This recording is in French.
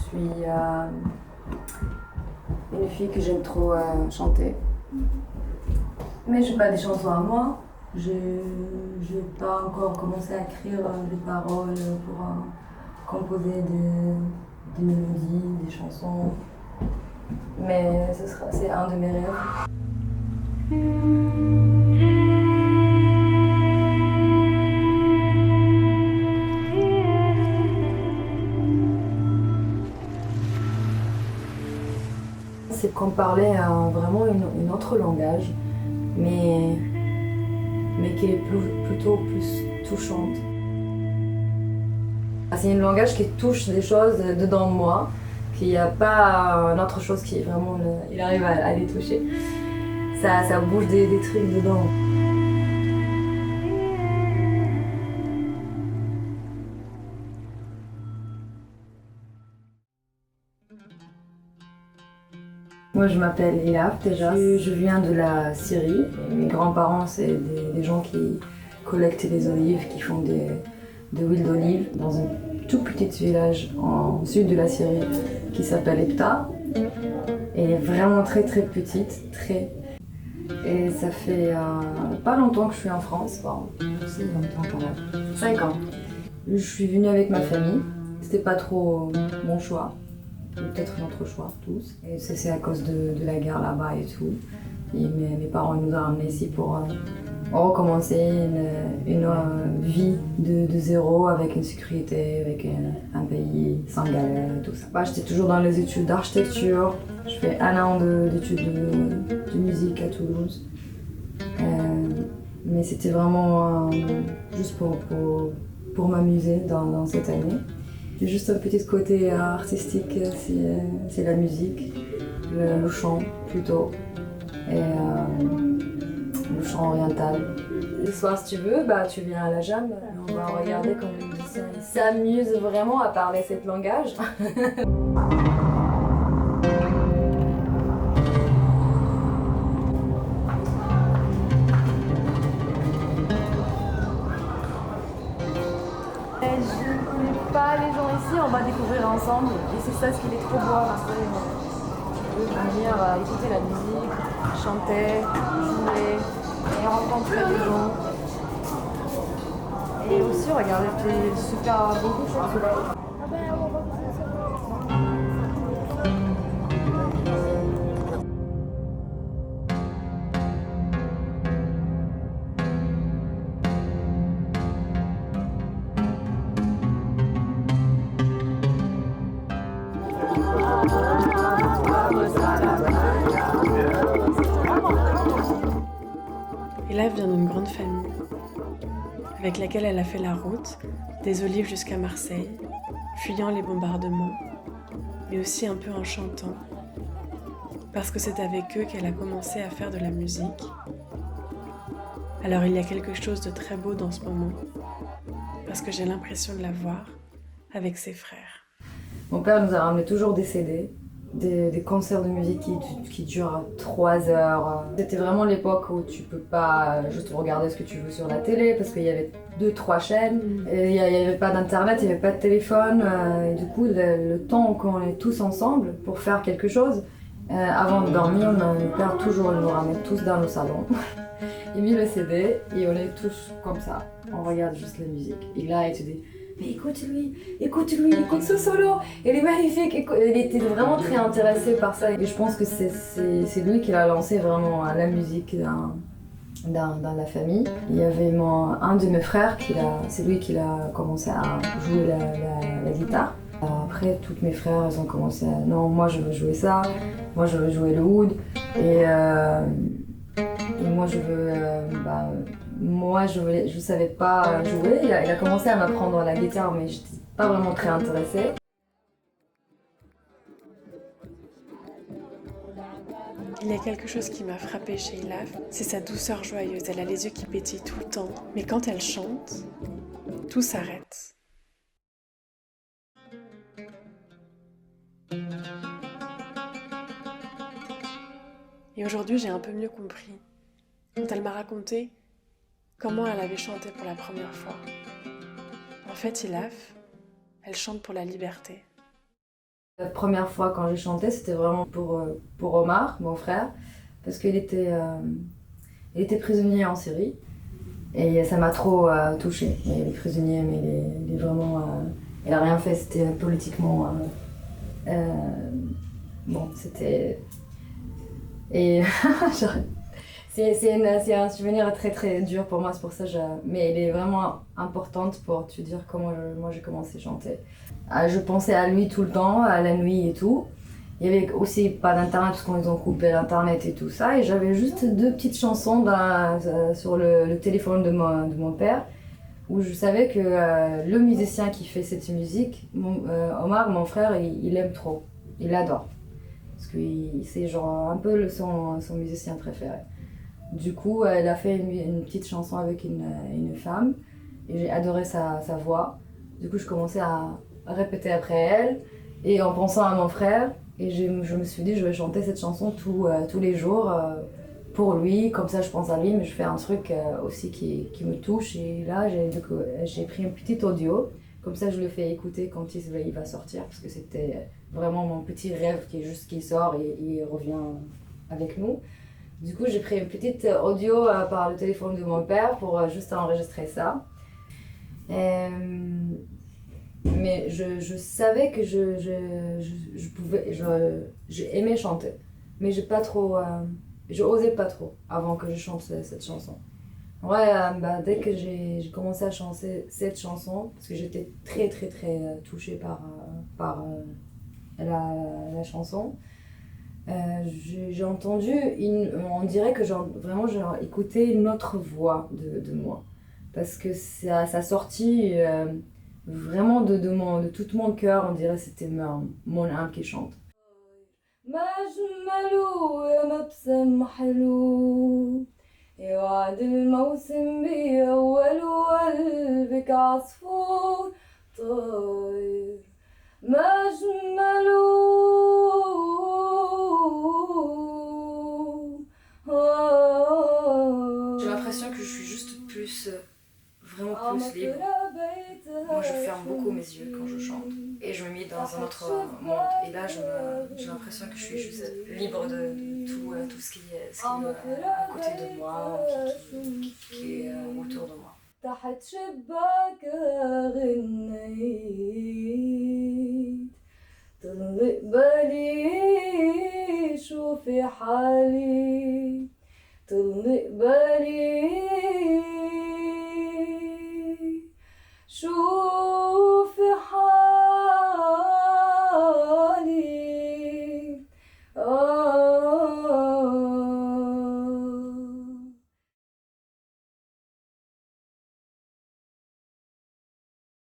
suis une fille que j'aime trop chanter. Mais je fais pas des chansons à moi. Je n'ai pas encore commencé à écrire des paroles pour composer des mélodies, des chansons. Mais c'est un de mes rêves. C'est comme parler vraiment une autre langage, mais qui est plutôt plus touchante. C'est un langage qui touche des choses dedans de moi, qu'il n'y a pas une autre chose qui vraiment il arrive à les toucher. Ça bouge des trucs dedans. Moi je m'appelle Elaf déjà, je viens de la Syrie. Mes grands-parents c'est des gens qui collectent des olives, qui font de l'huile d'olive dans un tout petit village en sud de la Syrie qui s'appelle Epta. Elle est vraiment très très petite, Et ça fait pas longtemps que je suis en France, c'est longtemps quand même, 5 ans. Je suis venue avec ma famille, c'était pas trop mon choix. Peut-être notre choix, tous. Et c'est à cause de la guerre là-bas et tout. Et mes parents nous ont ramenés ici pour recommencer une vie de zéro avec une sécurité, avec un pays sans galère et tout ça. J'étais toujours dans les études d'architecture. Je fais 1 an d'études de musique à Toulouse. Mais c'était vraiment juste pour m'amuser dans cette année. C'est juste un petit côté artistique, c'est la musique, le chant plutôt, et le chant oriental. Le soir, si tu veux, tu viens à la jam, on va regarder comment les musiciens s'amusent vraiment à parler ce langage. Je ne connais pas les gens ici, on va découvrir ensemble et c'est ça ce qui est trop beau à Marseille. On peut venir écouter la musique, chanter, jouer et rencontrer des gens. Et aussi regarder beaucoup de choses. Elaf vient d'une grande famille, avec laquelle elle a fait la route des Olives jusqu'à Marseille, fuyant les bombardements, mais aussi un peu en chantant, parce que c'est avec eux qu'elle a commencé à faire de la musique. Alors il y a quelque chose de très beau dans ce moment, parce que j'ai l'impression de la voir avec ses frères. Mon père nous a ramené toujours des CD, des concerts de musique qui durent 3 heures. C'était vraiment l'époque où tu peux pas juste regarder ce que tu veux sur la télé parce qu'il y avait 2-3 chaînes, et il n'y avait pas d'internet, il n'y avait pas de téléphone. Et du coup, le temps qu'on est tous ensemble pour faire quelque chose, avant de dormir, mon père toujours nous ramène tous dans le salon. Il met le CD et on est tous comme ça, on regarde juste la musique. Et là, il te dit mais écoute-lui, écoute ce solo, il est magnifique. Il était vraiment très intéressé par ça. Et je pense que c'est lui qui a lancé vraiment la musique dans la famille. Il y avait un de mes frères, c'est lui qui a commencé à jouer la guitare. Après, tous mes frères ils ont commencé à non, moi je veux jouer ça, moi je veux jouer le oud. Et moi je veux. Moi, je savais pas jouer. Il a commencé à m'apprendre la guitare, mais j'étais pas vraiment très intéressée. Il y a quelque chose qui m'a frappée chez Elaf, c'est sa douceur joyeuse. Elle a les yeux qui pétillent tout le temps, mais quand elle chante, tout s'arrête. Et aujourd'hui, j'ai un peu mieux compris. Quand elle m'a raconté comment elle avait chanté pour la première fois. En fait, Elaf, elle chante pour la liberté. La première fois quand j'ai chanté, c'était vraiment pour Omar, mon frère, parce qu'il il était prisonnier en Syrie. Et ça m'a trop touchée. Il est prisonnier, mais il est vraiment. Il a rien fait, c'était politiquement. Bon, c'était. Et c'est un souvenir très très dur pour moi, c'est pour ça que mais il est vraiment importante pour te dire comment moi j'ai commencé à chanter. Je pensais à lui tout le temps, à la nuit et tout. Il y avait aussi pas d'internet parce qu'ils ont coupé l'internet et tout ça. Et j'avais juste 2 petites chansons sur le téléphone de mon père où je savais que le musicien qui fait cette musique, Omar, mon frère, il aime trop. Il adore. Parce que c'est genre un peu son musicien préféré. Du coup, elle a fait une petite chanson avec une femme et j'ai adoré sa voix. Du coup, je commençais à répéter après elle et en pensant à mon frère. Et je me suis dit, je vais chanter cette chanson tous les jours pour lui. Comme ça, je pense à lui, mais je fais un truc aussi qui me touche. Et là, j'ai pris un petit audio. Comme ça, je le fais écouter quand il va sortir. Parce que c'était vraiment mon petit rêve qui sort et il revient avec nous. Du coup, j'ai pris une petite audio par le téléphone de mon père pour juste enregistrer ça. Mais je savais que je pouvais, j'aimais chanter. Mais j'ai pas trop, je osais pas trop avant que je chante cette chanson. Ouais, dès que j'ai commencé à chanter cette chanson, parce que j'étais très très très touchée par la chanson, j'ai entendu, on dirait que vraiment j'ai écouté une autre voix de moi. Parce que ça sortit vraiment de tout mon cœur, on dirait que c'était mon âme qui chante. يا وعد الموسم بأول وقلبك عصفور طاير ما أجمله. J'ai l'impression que je suis juste plus, vraiment plus libre. Moi, je ferme beaucoup mes yeux quand je chante et je me mets dans un autre monde. Et là, j'ai l'impression que je suis juste libre de tout ce qui est à côté de moi, qui est autour de moi. تحت شباك غنيت طلق بالي شوفي حالي طلق بالي